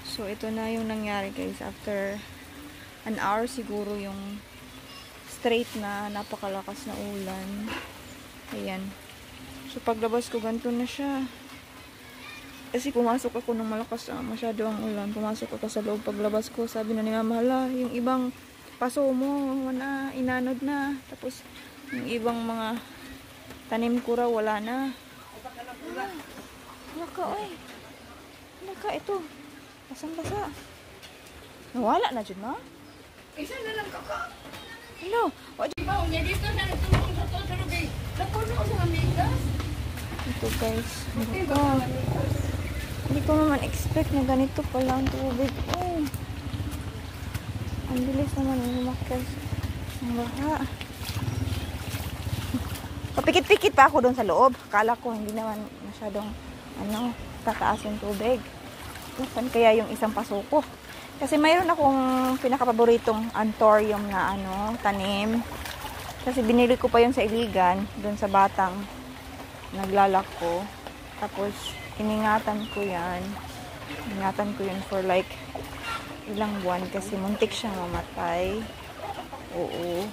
So, ito na yung nangyari guys. After an hour siguro yung straight na napakalakas na ulan. Ayan. So, paglabas ko, ganito na siya. Kasi pumasok ako ng malakas na masyado ang ulan. Pumasok ako sa loob. Paglabas ko, sabi na ni Mama, hala, yung ibang paso mo na, inanod na. Tapos, yung ibang mga tanim ko raw, wala na. Wala ka, oy. Wala ka, ito. Basang-basa. Nawala na dyan, ma? Isa na lang kaka. Hello. Ibaw niya dito na nagtulong sa to sa lubi. Napuno sa amigas. Ito guys. Hindi ko naman expect na ganito pala ang tubig. Oh. Ang bilis naman yung lumakas. Ang baha. Papikit-pikit pa ako doon sa loob. Akala ko hindi naman masyadong tataas yung tubig. Saan kaya yung isang paso ko? Kasi mayroon akong pinakapaboritong anthurium na tanim. Kasi binili ko pa yun sa Iligan, doon sa batang naglalako. Tapos iningatan ko yan. Ingatan ko yun for like ilang buwan kasi muntik siyang mamatay. Oo.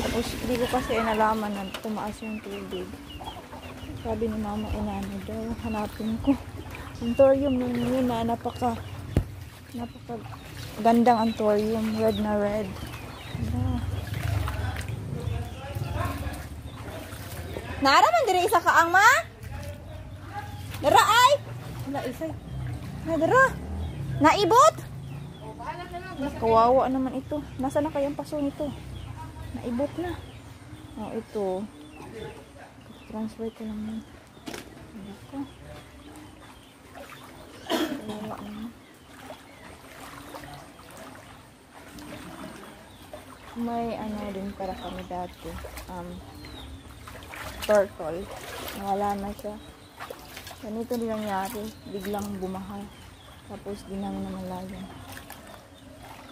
Tapos hindi ko kasi nalaman na tumaas yung tubig. Sabi ni Mama, inano daw, hanapin ko. Anthurium yun na napaka gandang anthurium, red na red. Naraman diri isa ka ang ma? Dara ay. Wala isa. Na dara. Naibot? Kawawa naman ito. Nasa na kayang paso nito? Naibot na. Oh, ito. Transfer ko lang yan. Ito. Kawawa naman. May din para kami dati. Turtle. Nawala na siya. Ganito din nangyari. Biglang bumaha. Tapos di namin namalayan.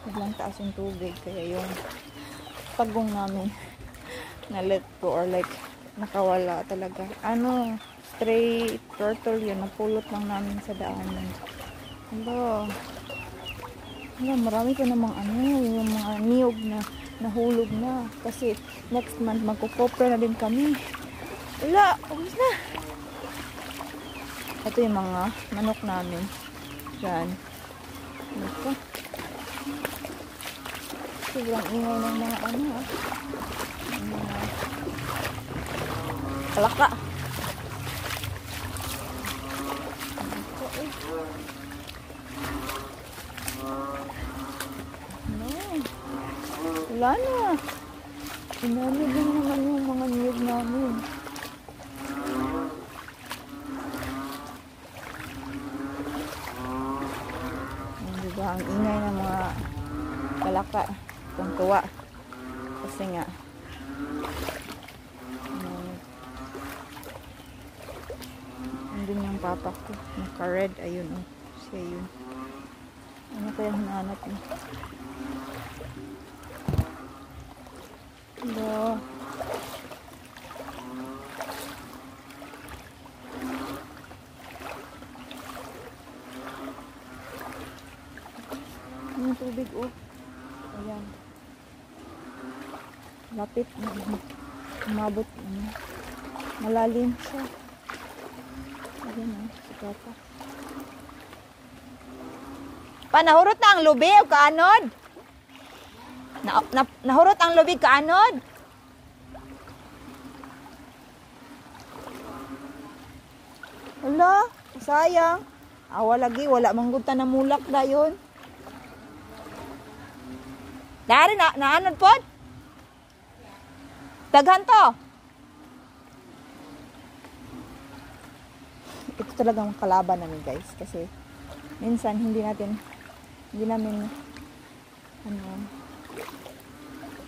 Biglang taas yung tubig. Kaya yung pagong namin na let go or like nakawala talaga. Stray turtle yun. Napulot lang namin sa daanan. Hello. Marami pa namang yung mga niyog na nahulog na. Kasi next month magkukopra na din kami. Wala, ubos na. Ito yung mga manok namin. Diyan. Ito. Sobrang ingay ng mga palaka. Ito wala na. Inamid din naman yung mga niyog namin. Diba, ang ingay ng mga palaka. Kung tuwa. Kasi nga andun yung papa ko. Naka-red. Ayun o. Siya yun. Ano kaya hinahanap niya? Hello. Yung tubig ayan. Lapit. Umabot. Malalim siya. Ayan si Papa. Nahurot na ang lubi o kaanod? Nahurot ang lubig kaanod? Wala, sayang. Lagi, wala manggunta na mulak na yun. Dari, naanod po? Daghan to. Ito talagang kalaban namin guys. Kasi minsan hindi namin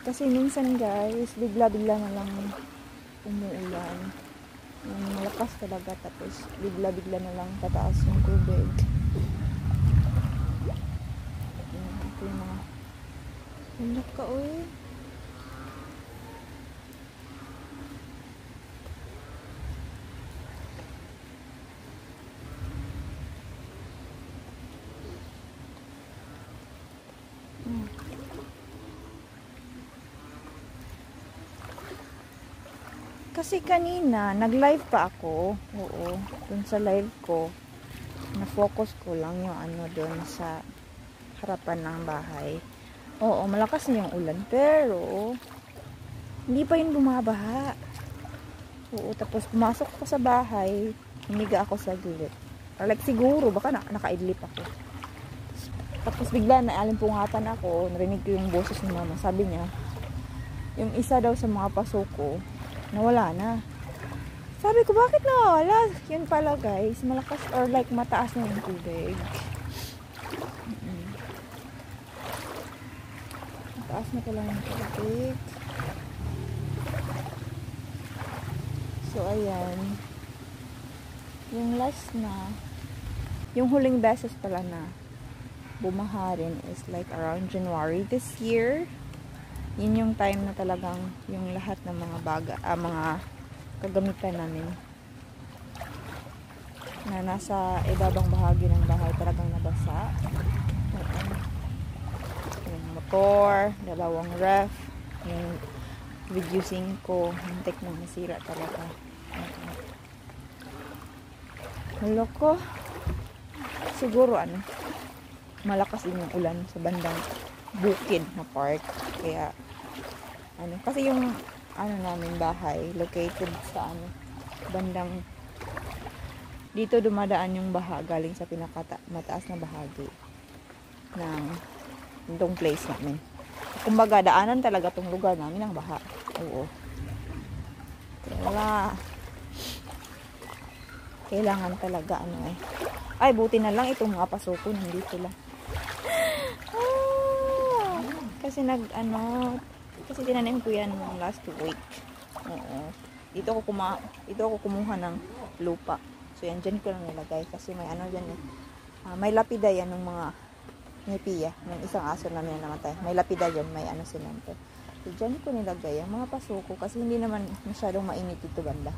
kasi minsan guys, bigla-bigla na lang umuulan. Malakas talaga, tapos bigla-bigla na lang tataas yung tubig. Ito yung mga hulak ka, oy. Kasi kanina, nag-live pa ako. Oo, dun sa live ko, na-focus ko lang yung ano dun sa harapan ng bahay. Oo, malakas na yung ulan. Pero, hindi pa yun bumabaha. Oo, tapos pumasok ko sa bahay, humiga ako sa gilid. Like siguro, baka nakaidlip ako. Tapos bigla na alimpungatan ako, narinig ko yung boses ni mama. Sabi niya, yung isa daw sa mga paso ko, nawala na. Sabi ko, bakit nawala? Yun pala guys, malakas or like mataas na yung tubig. Mataas na pala yung tubig. So, ayan. Yung last na, yung huling beses pala na bumaha rin is like around January this year. Yun yung time na talagang yung lahat ng mga mga kagamitan namin na nasa ibabang bahagi ng bahay talagang nabasa. Yung motor, dalawang ref, yung reducing ko, hintik na masira talaga. Maloko. Siguro malakas din yung ulan sa bandang bukid na part. Kaya kasi yung namin bahay located sa bandang dito dumadaan yung baha galing sa mataas na bahagi ng itong place namin. Kumbaga daanan talaga tong lugar namin ng baha. Oo. Kailangan talaga ay buti na lang itong mga pasuko nandito lang. Kasi kasi tinanim ko yan last week. Oo. Dito ako kumuha ng lupa. So yan dyan ko lang nilagay kasi may dyan may lapida yan ng mga nepiya, ng isang aso namin na namatay. May lapida dyan, may semento. So dyan ko nilagay ang mga pasuko kasi hindi naman masyadong mainit dito banda.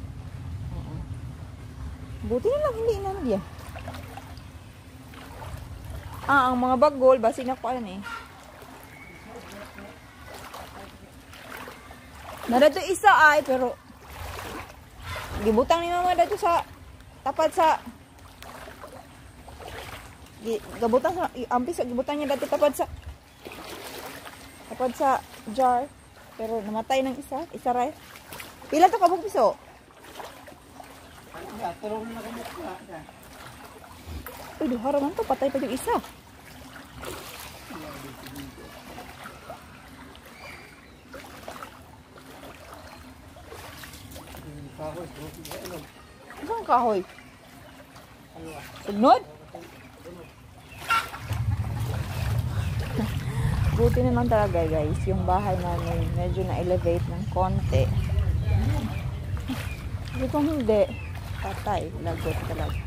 Oo. Buti na lang hindi inanod yan. Ang mga bagol, basi na ko Nadato isa pero gibutang ni mama dato sa tapat sa gibutang sa ampis gibutang niya dato tapat sa jar pero namatay ng isa ray. Pila to kabog piso? Uy, duha raman to patay pa yung isa. Isang kahoy. Sugnod? Buti naman talaga guys, yung bahay namin medyo na-elevate ng konti. Kasi kung hindi, patay, lagot talaga.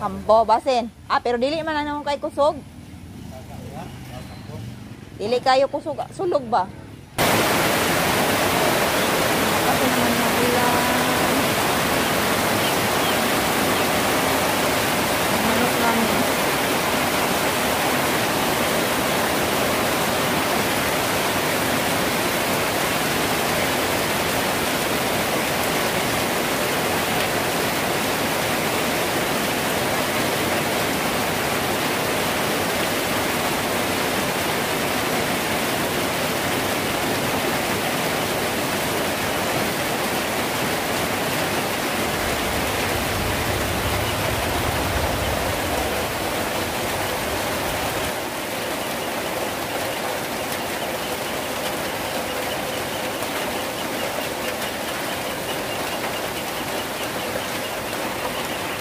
Kampo, basin. Pero dili man kay kusog. Dili kayo kusog. Sulog ba?